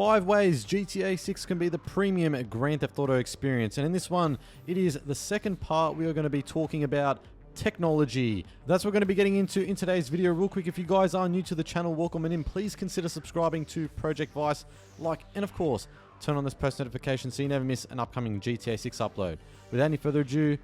5 ways GTA 6 can be the premium Grand Theft Auto experience. And in this one, it is the second part. We are going to be talking about technology. That's what we're going to be getting into in today's video. Real quick, if you guys are new to the channel, welcome in. Please consider subscribing to Project Vice, and of course, turn on this post notification so you never miss an upcoming GTA 6 upload. Without any further ado,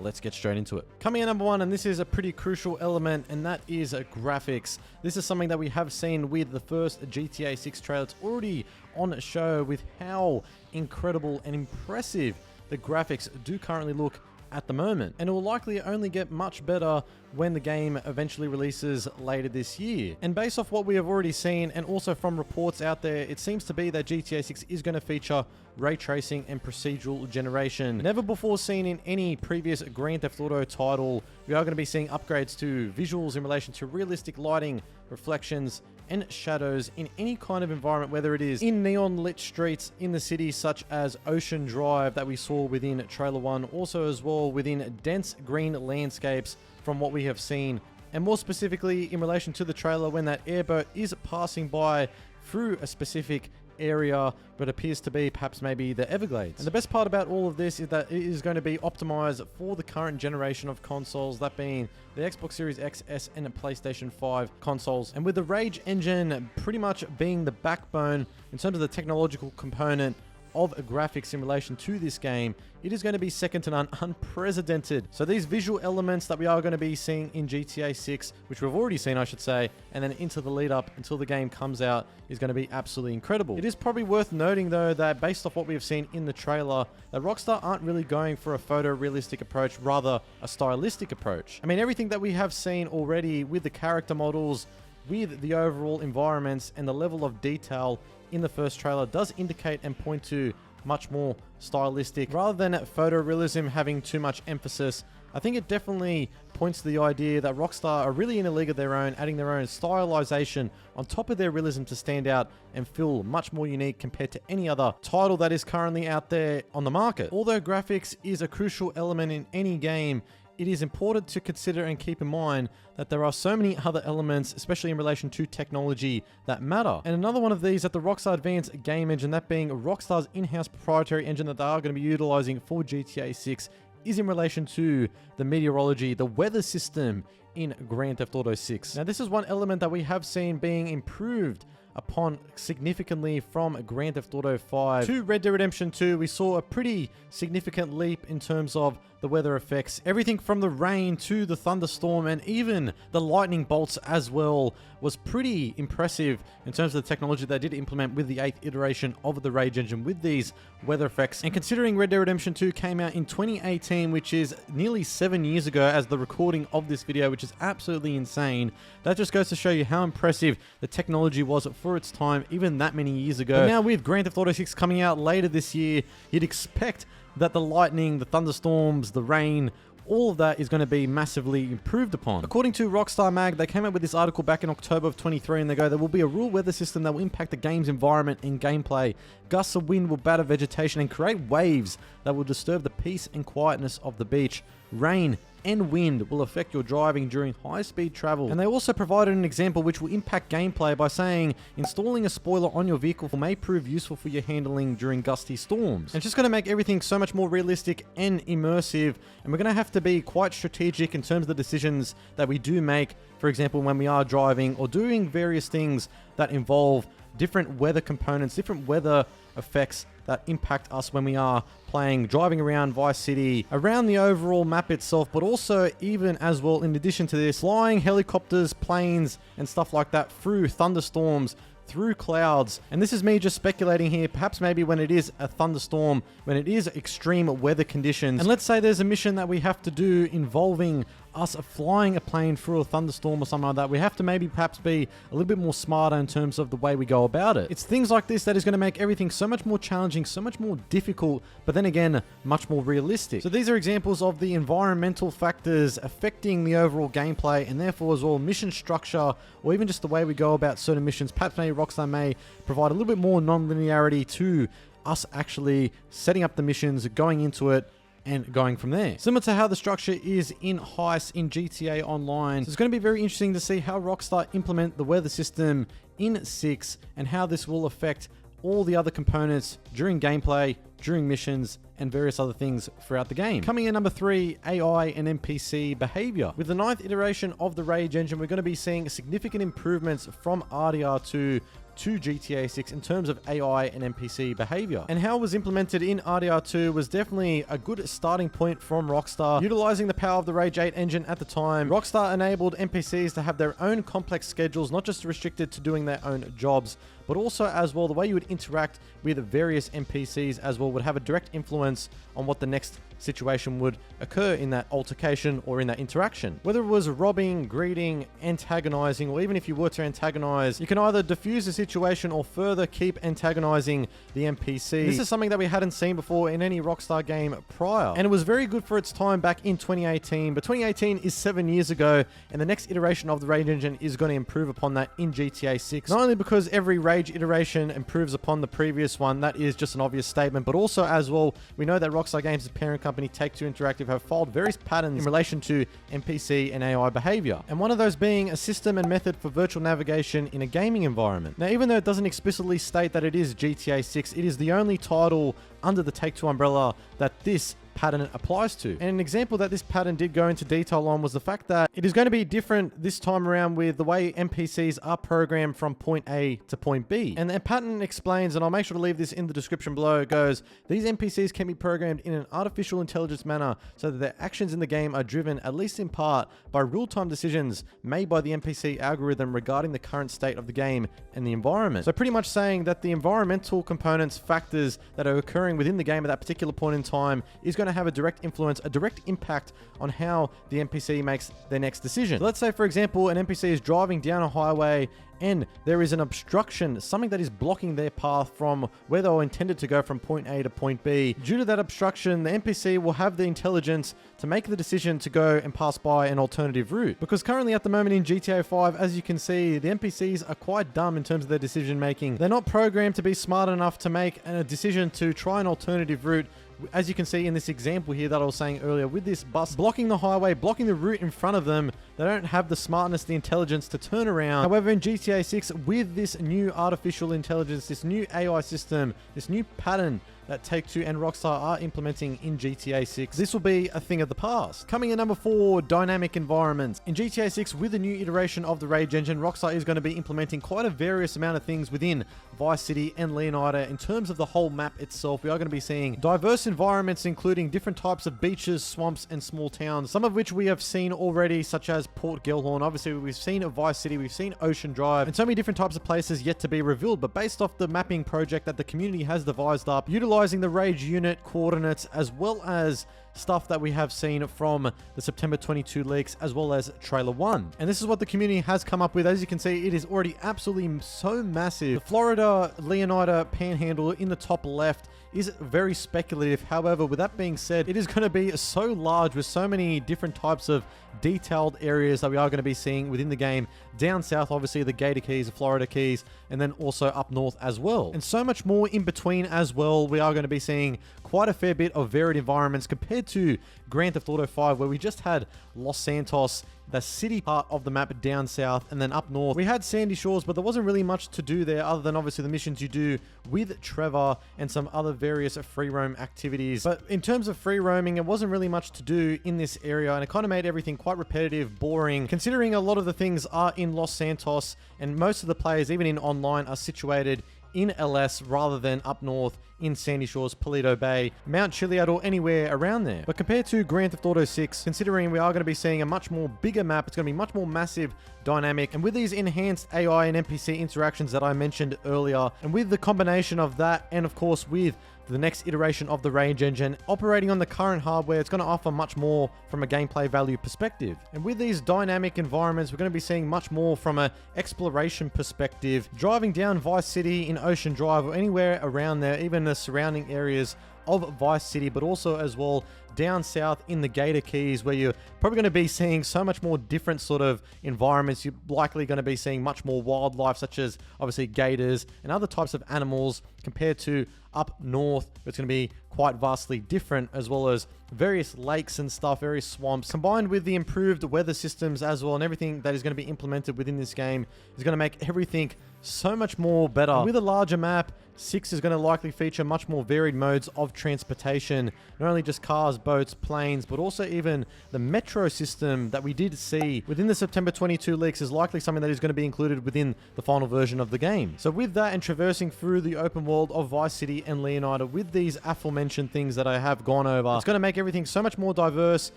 let's get straight into it. Coming in number one, and this is a pretty crucial element, and that is graphics. This is something that we have seen with the first GTA 6 trailer. It's already on show with how incredible and impressive the graphics do currently look at the moment, and it will likely only get much better when the game eventually releases later this year. And based off what we have already seen, and also from reports out there, it seems to be that GTA 6 is going to feature ray tracing and procedural generation. Never before seen in any previous Grand Theft Auto title. We are going to be seeing upgrades to visuals in relation to realistic lighting, reflections, and shadows in any kind of environment, whether it is in neon lit streets in the city such as Ocean Drive that we saw within trailer 1, also as well within dense green landscapes from what we have seen, and more specifically in relation to the trailer when that airboat is passing by through a specific area, but appears to be perhaps maybe the Everglades. And the best part about all of this is that it is going to be optimized for the current generation of consoles, that being the Xbox Series X, S, and PlayStation 5 consoles. And with the Rage engine pretty much being the backbone in terms of the technological component of graphics in relation to this game, it is going to be second to none, unprecedented. So these visual elements that we are going to be seeing in GTA 6, which we've already seen, I should say, and then into the lead up until the game comes out, is going to be absolutely incredible. It is probably worth noting though that based off what we have seen in the trailer, that Rockstar aren't really going for a photorealistic approach, rather a stylistic approach. I mean, everything that we have seen already with the character models, with the overall environments, and the level of detail in the first trailer does indicate and point to much more stylistic rather than photorealism having too much emphasis. I think it definitely points to the idea that Rockstar are really in a league of their own, adding their own stylization on top of their realism to stand out and feel much more unique compared to any other title that is currently out there on the market. Although graphics is a crucial element in any game, it is important to consider and keep in mind that there are so many other elements, especially in relation to technology, that matter. And another one of these at the Rockstar Advanced Game Engine, that being Rockstar's in-house proprietary engine that they are going to be utilizing for GTA 6, is in relation to the Meteorology, the weather system in Grand Theft Auto 6. Now, this is one element that we have seen being improved upon significantly from Grand Theft Auto 5 to Red Dead Redemption 2. We saw a pretty significant leap in terms of the weather effects. Everything from the rain to the thunderstorm and even the lightning bolts as well was pretty impressive in terms of the technology they did implement with the 8th iteration of the Rage engine with these weather effects. And considering Red Dead Redemption 2 came out in 2018, which is nearly 7 years ago as the recording of this video, which is absolutely insane, that just goes to show you how impressive the technology was for its time, even that many years ago. But now with Grand Theft Auto 6 coming out later this year, you'd expect that the lightning, the thunderstorms, the rain, all of that is going to be massively improved upon. According to Rockstar Mag, they came out with this article back in October of 23, and they go, there will be a real weather system that will impact the game's environment and gameplay. Gusts of wind will batter vegetation and create waves that will disturb the peace and quietness of the beach. Rain and wind will affect your driving during high-speed travel. And they also provided an example which will impact gameplay by saying installing a spoiler on your vehicle may prove useful for your handling during gusty storms. And it's just going to make everything so much more realistic and immersive, and we're going to have to be quite strategic in terms of the decisions that we do make, for example, when we are driving or doing various things that involve different weather components, different weather effects that impact us when we are driving around Vice City, around the overall map itself, but also even as well, in addition to this, flying helicopters, planes, and stuff like that through thunderstorms, through clouds. And this is me just speculating here, perhaps maybe when it is a thunderstorm, when it is extreme weather conditions, and let's say there's a mission that we have to do involving us flying a plane through a thunderstorm or something like that, we have to maybe perhaps be a little bit more smarter in terms of the way we go about it. It's things like this that is going to make everything so much more challenging, so much more difficult, but then again, much more realistic. So these are examples of the environmental factors affecting the overall gameplay, and therefore as well mission structure, or even just the way we go about certain missions. Perhaps maybe Rockstar may provide a little bit more non-linearity to us actually setting up the missions, going into it, and going from there. Similar to how the structure is in Heist in GTA Online. So it's going to be very interesting to see how Rockstar implement the weather system in 6 and how this will affect all the other components during gameplay, during missions, and various other things throughout the game. Coming in number 3, AI and NPC Behaviour. With the 9th iteration of the Rage engine, we're going to be seeing significant improvements from RDR2 to GTA 6 in terms of AI and NPC behavior. And how it was implemented in RDR2 was definitely a good starting point from Rockstar. Utilizing the power of the Rage 8 engine at the time, Rockstar enabled NPCs to have their own complex schedules, not just restricted to doing their own jobs, but also as well the way you would interact with various NPCs as well would have a direct influence on what the next situation would occur in that altercation or in that interaction. Whether it was robbing, greeting, antagonizing, or even if you were to antagonize, you can either diffuse the situation or further keep antagonizing the NPC. This is something that we hadn't seen before in any Rockstar game prior, and it was very good for its time back in 2018, but 2018 is 7 years ago, and the next iteration of the Rage engine is going to improve upon that in GTA 6. Not only because every Rage iteration improves upon the previous one, that is just an obvious statement, but also as well, we know that Rockstar Games' parent company Take-Two Interactive have followed various patterns in relation to NPC and AI behavior, and one of those being a system and method for virtual navigation in a gaming environment. Now, even though it doesn't explicitly state that it is GTA 6, it is the only title under the Take-Two umbrella that this pattern applies to. And an example that this pattern did go into detail on was the fact that it is going to be different this time around with the way NPCs are programmed from point A to point B. And the pattern explains, and I'll make sure to leave this in the description below, it goes, these NPCs can be programmed in an artificial intelligence manner so that their actions in the game are driven, at least in part, by real-time decisions made by the NPC algorithm regarding the current state of the game and the environment. So pretty much saying that the environmental components, factors that are occurring within the game at that particular point in time is going to have a direct influence, a direct impact on how the NPC makes their next decision. So let's say, for example, an NPC is driving down a highway and there is an obstruction, something that is blocking their path from where they were intended to go from point A to point B. Due to that obstruction, the NPC will have the intelligence to make the decision to go and pass by an alternative route. Because currently at the moment in GTA 5, as you can see, the NPCs are quite dumb in terms of their decision making. They're not programmed to be smart enough to make a decision to try an alternative route. As you can see in this example here that I was saying earlier, with this bus blocking the highway, blocking the route in front of them, they don't have the smartness, the intelligence to turn around. However, in GTA 6, with this new artificial intelligence, this new AI system, this new pattern that Take-Two and Rockstar are implementing in GTA 6, this will be a thing of the past. Coming in number 4, dynamic environments. In GTA 6, with the new iteration of the Rage engine, Rockstar is going to be implementing quite a various amount of things within Vice City and Leonida. In terms of the whole map itself, we are going to be seeing diverse environments, including different types of beaches, swamps, and small towns, some of which we have seen already, such as Port Gellhorn. Obviously, we've seen Vice City, we've seen Ocean Drive, and so many different types of places yet to be revealed. But based off the mapping project that the community has devised up, utilizing the Rage unit coordinates as well as stuff that we have seen from the September 22 leaks as well as trailer 1. And this is what the community has come up with. As you can see, it is already absolutely so massive. The Florida Leonida panhandle in the top left is very speculative. However, with that being said, it is going to be so large with so many different types of detailed areas that we are going to be seeing within the game. Down south, obviously, the Gator Keys, the Florida Keys, and then also up north as well. And so much more in between as well. We are going to be seeing quite a fair bit of varied environments compared to Grand Theft Auto 5, where we just had Los Santos, the city part of the map down south, and then up north we had Sandy Shores, but there wasn't really much to do there other than obviously the missions you do with Trevor and some other various free roam activities. But in terms of free roaming, it wasn't really much to do in this area, and it kind of made everything quite repetitive, boring, considering a lot of the things are in Los Santos and most of the players, even in online, are situated in LS rather than up north in Sandy Shores, Paleto Bay, Mount Chiliad, or anywhere around there. But compared to Grand Theft Auto 6, considering we are going to be seeing a much more bigger map, it's going to be much more massive, dynamic, and with these enhanced AI and NPC interactions that I mentioned earlier, and with the combination of that, and of course with the next iteration of the Rage engine operating on the current hardware, it's going to offer much more from a gameplay value perspective. And with these dynamic environments, we're going to be seeing much more from an exploration perspective. Driving down Vice City in Ocean Drive or anywhere around there, even the surrounding areas of Vice City, but also as well down south in the Gator Keys, where you're probably going to be seeing so much more different sort of environments. You're likely going to be seeing much more wildlife, such as obviously gators and other types of animals, compared to up north. It's going to be quite vastly different, as well as various lakes and stuff, various swamps, combined with the improved weather systems as well, and everything that is going to be implemented within this game is going to make everything so much more better. And with a larger map, 6 is going to likely feature much more varied modes of transportation, not only just cars, boats, planes, but also even the metro system that we did see within the September 22 leaks is likely something that is going to be included within the final version of the game. So with that and traversing through the open world of Vice City and Leonida with these aforementioned things that I have gone over, it's going to make everything so much more diverse,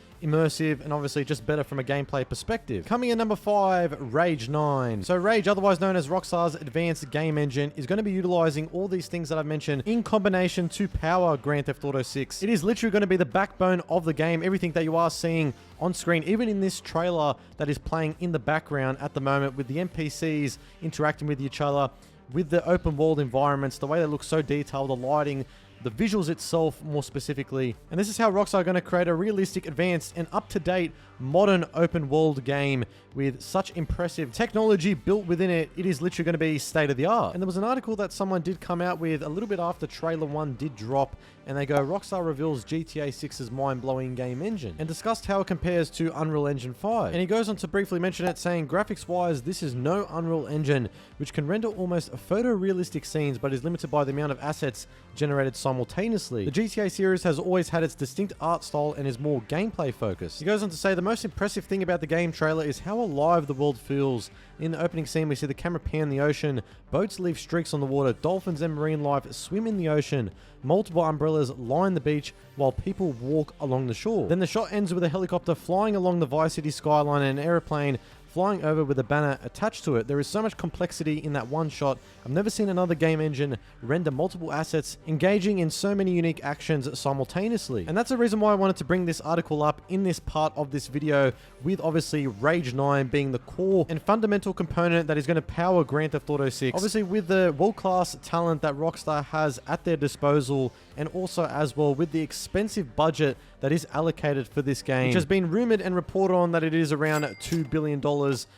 immersive, and obviously just better from a gameplay perspective. Coming in number 5, Rage 9. So Rage, otherwise known as Rockstar's advanced game engine, is going to be utilizing all these things that I've mentioned in combination to power Grand Theft Auto 6. It is literally going to be the backbone of the game. Everything that you are seeing on screen, even in this trailer that is playing in the background at the moment with the NPCs interacting with each other, with the open world environments, the way they look so detailed, the lighting, the visuals itself more specifically. And this is how Rockstar are going to create a realistic, advanced, and up-to-date modern open world game with such impressive technology built within it. It is literally going to be state of the art. And there was an article that someone did come out with a little bit after trailer 1 did drop, and they go, Rockstar reveals GTA 6's mind-blowing game engine, and discussed how it compares to Unreal Engine 5. And he goes on to briefly mention it, saying, graphics-wise, this is no Unreal Engine, which can render almost photorealistic scenes, but is limited by the amount of assets generated simultaneously. The GTA series has always had its distinct art style and is more gameplay focused. He goes on to say, the most impressive thing about the game trailer is how alive the world feels. In the opening scene, we see the camera pan the ocean, boats leave streaks on the water, dolphins and marine life swim in the ocean, multiple umbrellas line the beach while people walk along the shore. Then the shot ends with a helicopter flying along the Vice City skyline and an airplane flying over with a banner attached to it. There is so much complexity in that one shot. I've never seen another game engine render multiple assets, engaging in so many unique actions simultaneously. And that's the reason why I wanted to bring this article up in this part of this video, with obviously Rage 9 being the core and fundamental component that is going to power Grand Theft Auto 6. Obviously with the world-class talent that Rockstar has at their disposal, and also as well with the expensive budget that is allocated for this game, which has been rumored and reported on that it is around $2 billion,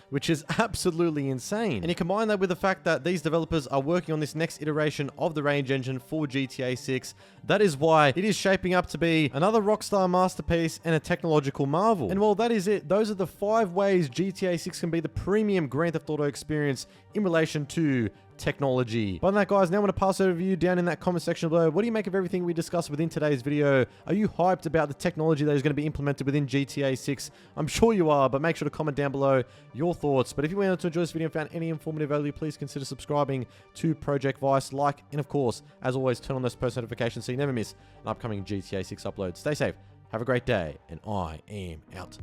which is absolutely insane. And you combine that with the fact that these developers are working on this next iteration of the Rage engine for GTA 6, that is why it is shaping up to be another Rockstar masterpiece and a technological marvel. And well, that is it. Those are the 5 ways GTA 6 can be the premium Grand Theft Auto experience in relation to technology. But on that, guys, now I'm going to pass over to you down in that comment section below. What do you make of everything we discussed within today's video? Are you hyped about the technology that is going to be implemented within GTA 6? I'm sure you are, but make sure to comment down below your thoughts. But if you went to enjoy this video and found any informative value, please consider subscribing to Project Vice, like, and of course, as always, turn on those post notifications so you never miss an upcoming GTA 6 upload. Stay safe, have a great day, and I am out.